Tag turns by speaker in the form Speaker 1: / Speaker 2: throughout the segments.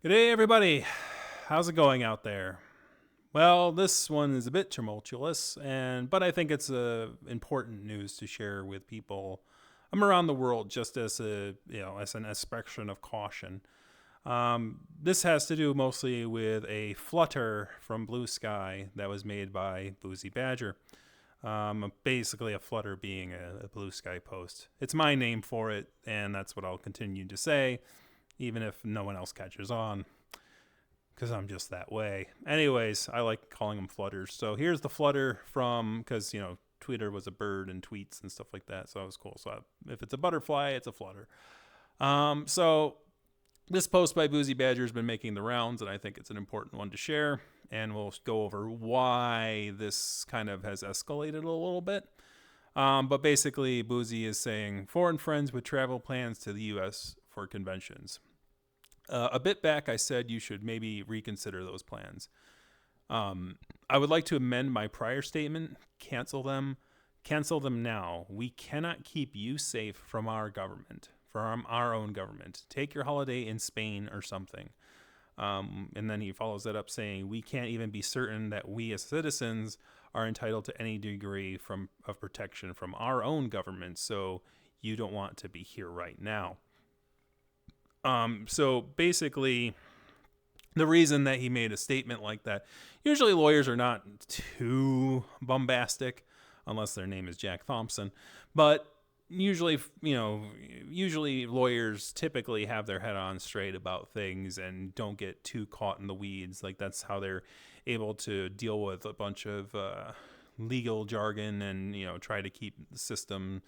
Speaker 1: Good day, everybody. How's it going out there? Well, this one is a bit tumultuous, but I think it's important news to share with people around the world, just as as an expression of caution. This has to do mostly with a flutter from Bluesky that was made by Boozy Badger. Basically, a flutter being a Bluesky post. It's my name for it, and that's what I'll continue to say, even if no one else catches on, because I'm just that way. Anyways, I like calling them flutters. So here's the flutter from, because, Twitter was a bird and tweets and stuff like that. So that was cool. So if it's a butterfly, it's a flutter. So this post by Boozy Badger has been making the rounds, and I think it's an important one to share. And we'll go over why this kind of has escalated a little bit. But basically, Boozy is saying foreign friends with travel plans to the U.S. for conventions. A bit back, I said you should maybe reconsider those plans. I would like to amend my prior statement. Cancel them. Cancel them now. We cannot keep you safe from our government, from our own government. Take your holiday in Spain or something. And then he follows that up saying, we can't even be certain that we as citizens are entitled to any degree of protection from our own government, so you don't want to be here right now. So basically, the reason that he made a statement like that, usually lawyers are not too bombastic, unless their name is Jack Thompson, but usually lawyers typically have their head on straight about things and don't get too caught in the weeds. Like, that's how they're able to deal with a bunch of legal jargon and, try to keep the system,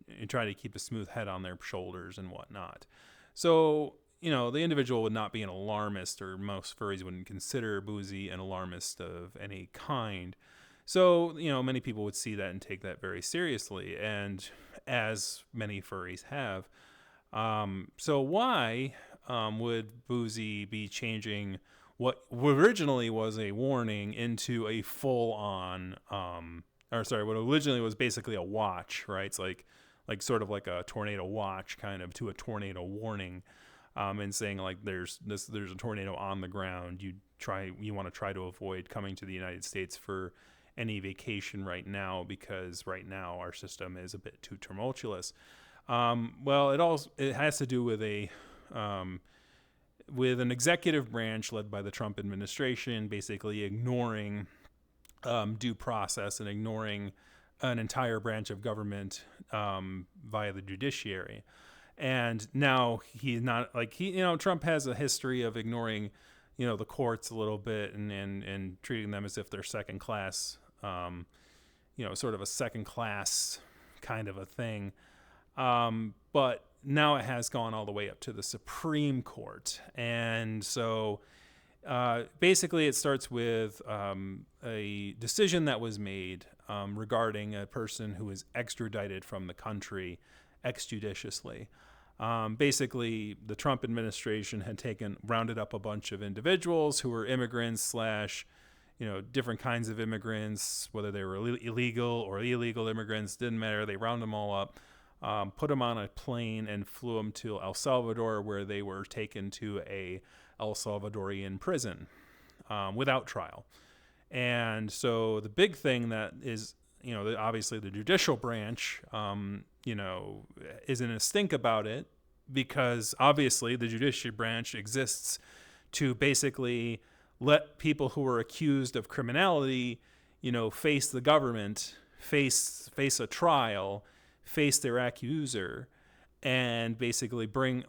Speaker 1: and try to keep a smooth head on their shoulders and whatnot. So, the individual would not be an alarmist, or most furries wouldn't consider Boozy an alarmist of any kind. So, many people would see that and take that very seriously, and as many furries have. So why would Boozy be changing what originally was a warning into a full-on, what originally was basically a watch, right? It's like sort of like a tornado watch kind of to a tornado warning, and saying like there's a tornado on the ground. You want to try to avoid coming to the United States for any vacation right now, because right now our system is a bit too tumultuous. Well, it has to do with with an executive branch led by the Trump administration, basically ignoring due process and ignoring an entire branch of government via the judiciary. And now he's not Trump has a history of ignoring, the courts a little bit and treating them as if they're second class, sort of a second class kind of a thing. But now it has gone all the way up to the Supreme Court. And so basically it starts with a decision that was made regarding a person who is extradited from the country extrajudiciously. Basically, the Trump administration had rounded up a bunch of individuals who were immigrants / different kinds of immigrants, whether they were illegal or illegal immigrants, didn't matter. They rounded them all up, put them on a plane and flew them to El Salvador, where they were taken to a El Salvadorian prison without trial. And so the big thing that is, obviously the judicial branch, is in a stink about it, because obviously the judicial branch exists to basically let people who are accused of criminality, face the government, face a trial, face their accuser, and basically bring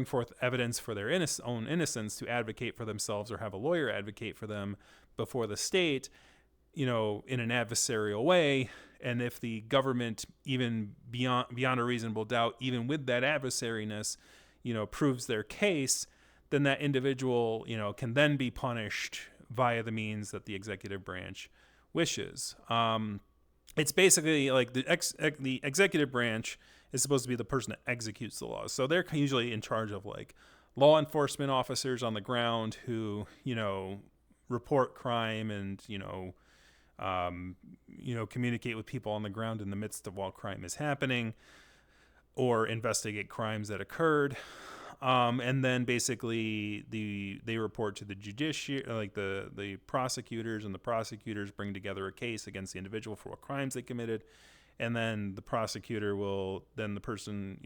Speaker 1: forth evidence for their own innocence, to advocate for themselves or have a lawyer advocate for them before the state, in an adversarial way. And if the government, even beyond a reasonable doubt, even with that adversariness, proves their case, then that individual, can then be punished via the means that the executive branch wishes. It's basically like the executive branch is supposed to be the person that executes the laws. So they're usually in charge of law enforcement officers on the ground who, report crime and, communicate with people on the ground in the midst of while crime is happening, or investigate crimes that occurred. And then basically they report to the judiciary, like the prosecutors, and the prosecutors bring together a case against the individual for what crimes they committed. And then the prosecutor will, then the person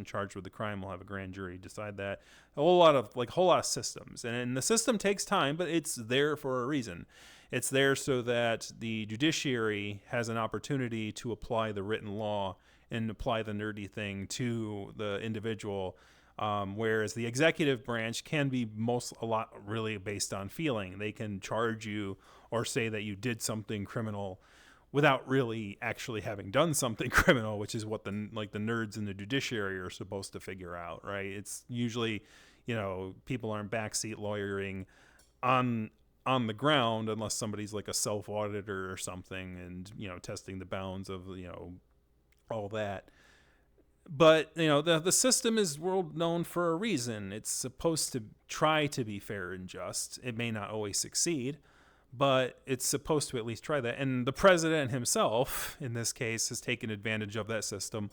Speaker 1: charged with the crime will have a grand jury decide that. A whole lot of systems. And the system takes time, but it's there for a reason. It's there so that the judiciary has an opportunity to apply the written law and apply the nerdy thing to the individual. Whereas the executive branch can be a lot really based on feeling. They can charge you or say that you did something criminal without really actually having done something criminal, which is what the nerds in the judiciary are supposed to figure out, right? It's usually, people aren't backseat lawyering on the ground unless somebody's like a self-auditor or something and, testing the bounds of, all that. But, the system is world known for a reason. It's supposed to try to be fair and just. It may not always succeed, but it's supposed to at least try that. And the president himself, in this case, has taken advantage of that system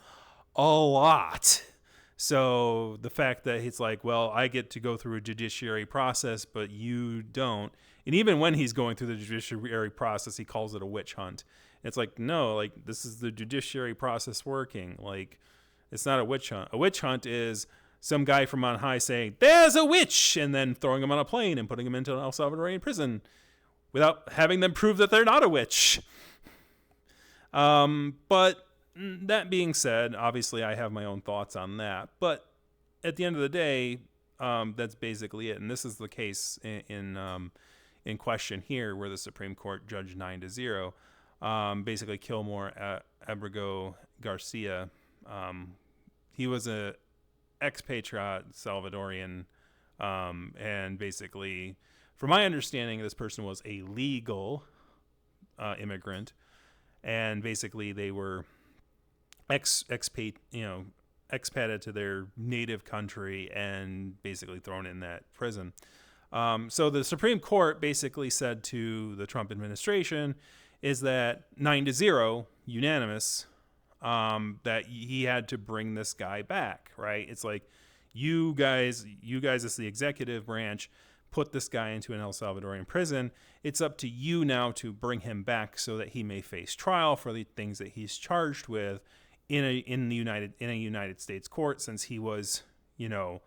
Speaker 1: a lot. So the fact that he's like, well, I get to go through a judiciary process, but you don't. And even when he's going through the judiciary process, he calls it a witch hunt. It's like, no, like, this is the judiciary process working. Like, it's not a witch hunt. A witch hunt is some guy from on high saying, there's a witch, and then throwing him on a plane and putting him into an El Salvadorian prison without having them prove that they're not a witch. But that being said, obviously I have my own thoughts on that. But at the end of the day, that's basically it. And this is the case in question here, where the Supreme Court judged 9-0. Basically, Kilmar Abrego Garcia. He was a expatriate Salvadorian, and basically, from my understanding, this person was a legal immigrant, and basically they were expated to their native country and basically thrown in that prison. So the Supreme Court basically said to the Trump administration is that 9-0, unanimous, that he had to bring this guy back, right? It's like, you guys as the executive branch put this guy into an El Salvadorian prison. It's up to you now to bring him back so that he may face trial for the things that he's charged with in a United States court, since he was, he was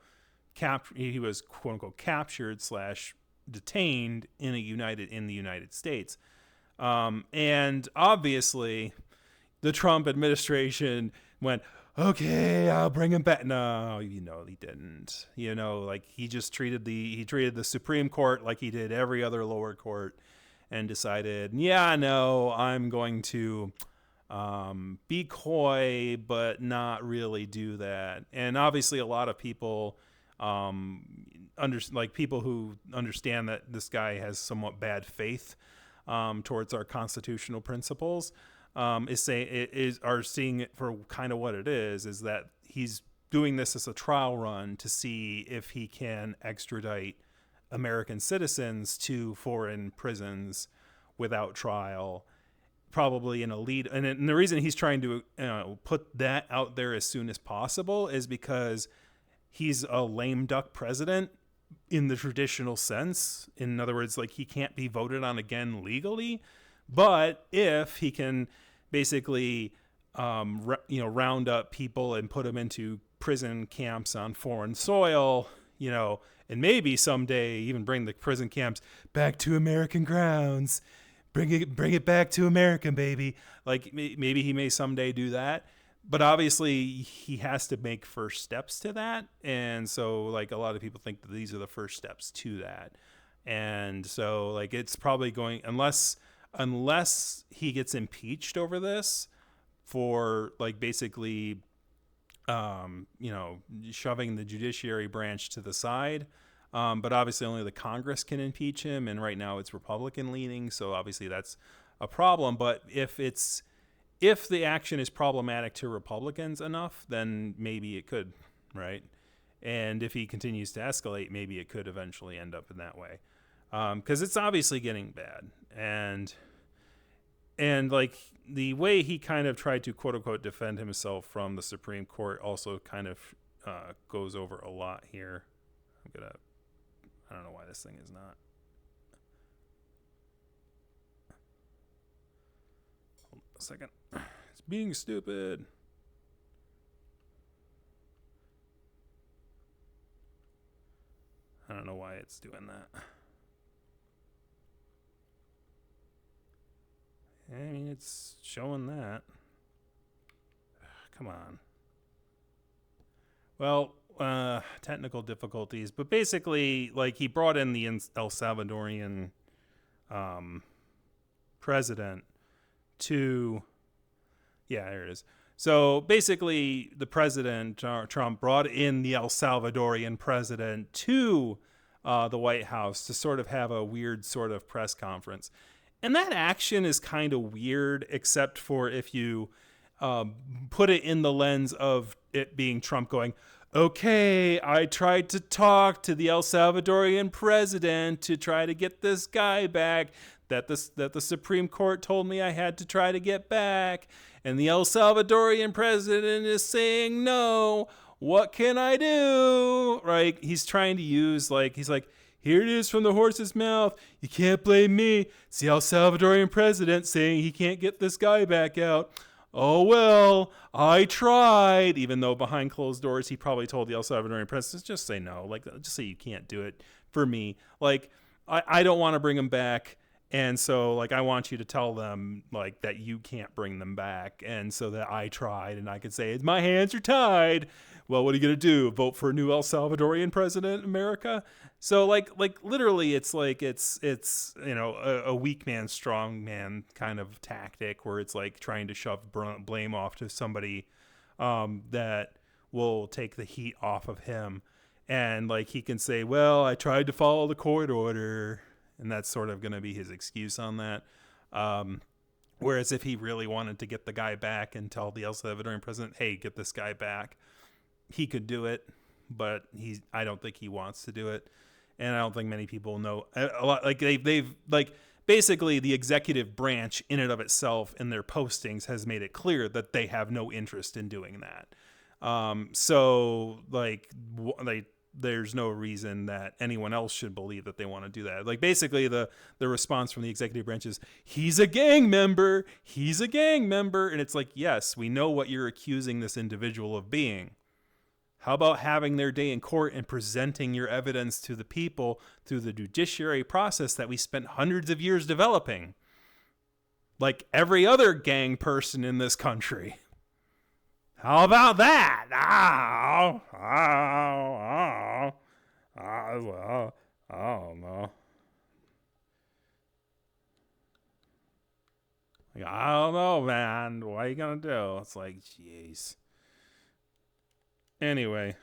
Speaker 1: quote unquote captured / detained in the United States. And obviously the Trump administration went, okay, I'll bring him back. No, he didn't. He just treated the Supreme Court like he did every other lower court, and decided, yeah, no, I'm going to be coy, but not really do that. And obviously, a lot of people, people who understand that this guy has somewhat bad faith towards our constitutional principles, are seeing it for kind of what it is that he's doing this as a trial run to see if he can extradite American citizens to foreign prisons without trial, probably in a lead. And the reason he's trying to put that out there as soon as possible is because he's a lame duck president in the traditional sense. In other words, like, he can't be voted on again legally. But if he can basically, round up people and put them into prison camps on foreign soil, and maybe someday even bring the prison camps back to American grounds, bring it back to America, baby. Like, maybe he may someday do that. But obviously, he has to make first steps to that. And so, like, a lot of people think that these are the first steps to that. And so, like, it's probably going, unless he gets impeached over this for, like, basically, shoving the judiciary branch to the side. But obviously only the Congress can impeach him. And right now it's Republican leaning. So obviously that's a problem. But if the action is problematic to Republicans enough, then maybe it could, right? And if he continues to escalate, maybe it could eventually end up in that way. Because it's obviously getting bad. And like, the way he kind of tried to quote unquote defend himself from the Supreme Court also kind of goes over a lot here. I don't know why this thing is not. Hold on a second. It's being stupid. I don't know why it's doing that. I mean, it's showing that. Come on. Well, technical difficulties, but basically, like, he brought in the El Salvadorian president to, yeah, there it is. So basically, the president, Trump, brought in the El Salvadorian president to the White House to sort of have a weird sort of press conference. And that action is kind of weird, except for if you put it in the lens of it being Trump going, okay, I tried to talk to the El Salvadorian president to try to get this guy back that the Supreme Court told me I had to try to get back. And the El Salvadorian president is saying no. What can I do? Right? He's trying to use, like, he's like, here it is from the horse's mouth. You can't blame me. It's the El Salvadorian president saying he can't get this guy back out. Oh, well, I tried. Even though behind closed doors, he probably told the El Salvadorian president, just say no. Like, just say you can't do it for me. Like, I don't want to bring him back. And so, like, I want you to tell them, like, that you can't bring them back. And so that I tried, and I could say, my hands are tied. Well, what are you going to do? Vote for a new El Salvadorian president in America? So, like literally, it's you know, a weak man, strong man kind of tactic where it's like trying to shove blame off to somebody that will take the heat off of him. And, like, he can say, well, I tried to follow the court order. And that's sort of going to be his excuse on that. Whereas if he really wanted to get the guy back and tell the El Salvadorian president, hey, get this guy back, he could do it. But I don't think he wants to do it. And I don't think many people know a lot. Like they've like basically the executive branch in and of itself in their postings has made it clear that they have no interest in doing that. So like there's no reason that anyone else should believe that they want to do that. Like basically the response from the executive branch is, he's a gang member. He's a gang member. And it's like, yes, we know what you're accusing this individual of being. How about having their day in court and presenting your evidence to the people through the judiciary process that we spent hundreds of years developing? Like every other gang person in this country. How about that? I don't know. Like, I don't know, man. What are you going to do? It's like, jeez. Anyway.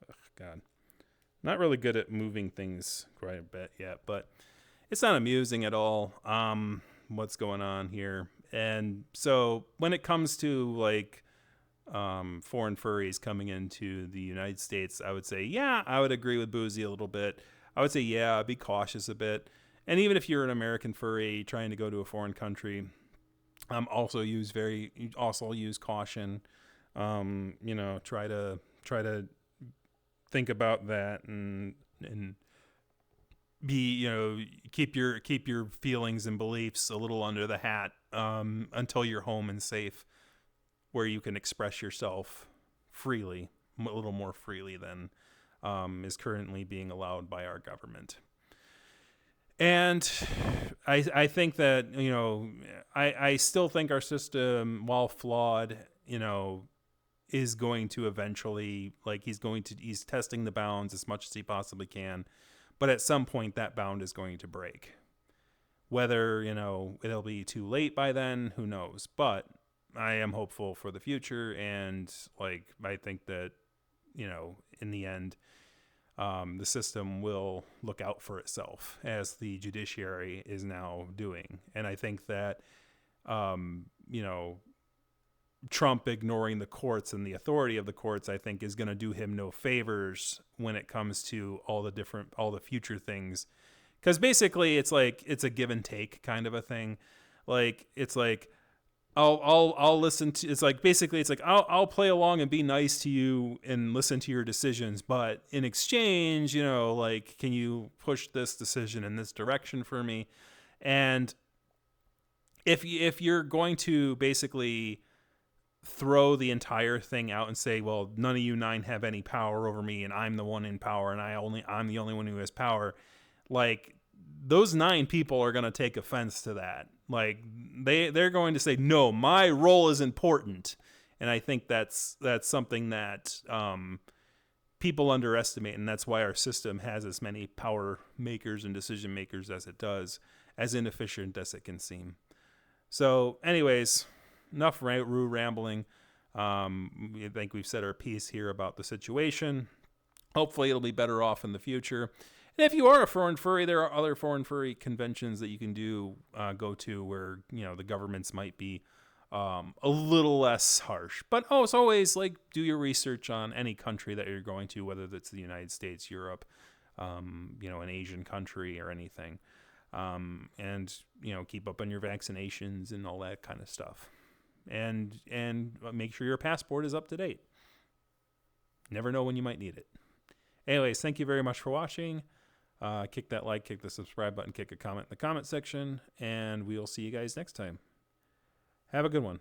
Speaker 1: Ugh, God. Not really good at moving things quite a bit yet, but it's not amusing at all what's going on here. And so when it comes to, like, foreign furries coming into the United States, I would say, yeah, I would agree with Boozy a little bit. I would say, yeah, be cautious a bit. And even if you're an American furry trying to go to a foreign country, also use caution. You know, try to think about that and be, you know, keep your feelings and beliefs a little under the hat until you're home and safe, where you can express yourself freely, a little more freely than is currently being allowed by our government. And I think that, you know, I still think our system, while flawed, you know, is going to eventually, like, he's testing the bounds as much as he possibly can. But at some point that bound is going to break. Whether, you know, it'll be too late by then, who knows? But I am hopeful for the future, and, like, I think that, you know, in the end, the system will look out for itself, as the judiciary is now doing. And I think that, you know, Trump ignoring the courts and the authority of the courts, I think, is going to do him no favors when it comes to all the future things. Because basically it's like, it's a give and take kind of a thing. Like, it's like, I'll listen to. It's like basically, it's like I'll play along and be nice to you and listen to your decisions, but in exchange, like, can you push this decision in this direction for me? And if you're going to basically throw the entire thing out and say, well, none of you 9 have any power over me, and I'm the one in power, and I'm the only one who has power, like, those 9 people are going to take offense to that. Like, they're going to say, no, my role is important. And I think that's something that people underestimate, and that's why our system has as many power makers and decision makers as it does, as inefficient as it can seem. So anyways, enough rambling. I think we've said our piece here about the situation. Hopefully it'll be better off in the future. And if you are a foreign furry, there are other foreign furry conventions that you can go to where, the governments might be a little less harsh. But as always, like, do your research on any country that you're going to, whether that's the United States, Europe, an Asian country or anything. And keep up on your vaccinations and all that kind of stuff. And make sure your passport is up to date. Never know when you might need it. Anyways, thank you very much for watching. Kick that like, kick the subscribe button, kick a comment in the comment section, and we'll see you guys next time. Have a good one.